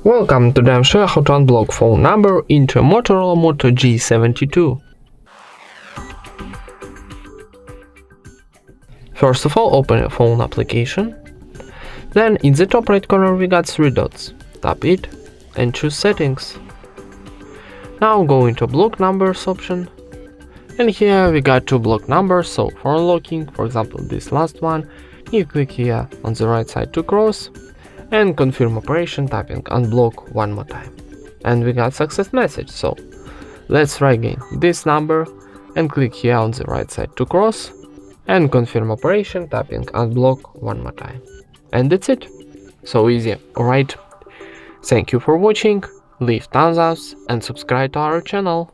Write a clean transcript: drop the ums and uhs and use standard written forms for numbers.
Welcome, today I'm showing how to unblock phone number into a Motorola Moto G72. First of all, open a phone application. Then in the top right corner we got 3 dots. Tap it and choose settings. Now go into block numbers option. And here we got 2 block numbers, so for unlocking, for example this last one, you click here on the right side to cross and confirm operation, tapping unblock one more time. And we got success message, so let's try again this number and click here on the right side to cross and confirm operation, tapping unblock one more time. And that's it. So easy. Alright, thank you for watching, leave thumbs up and subscribe to our channel.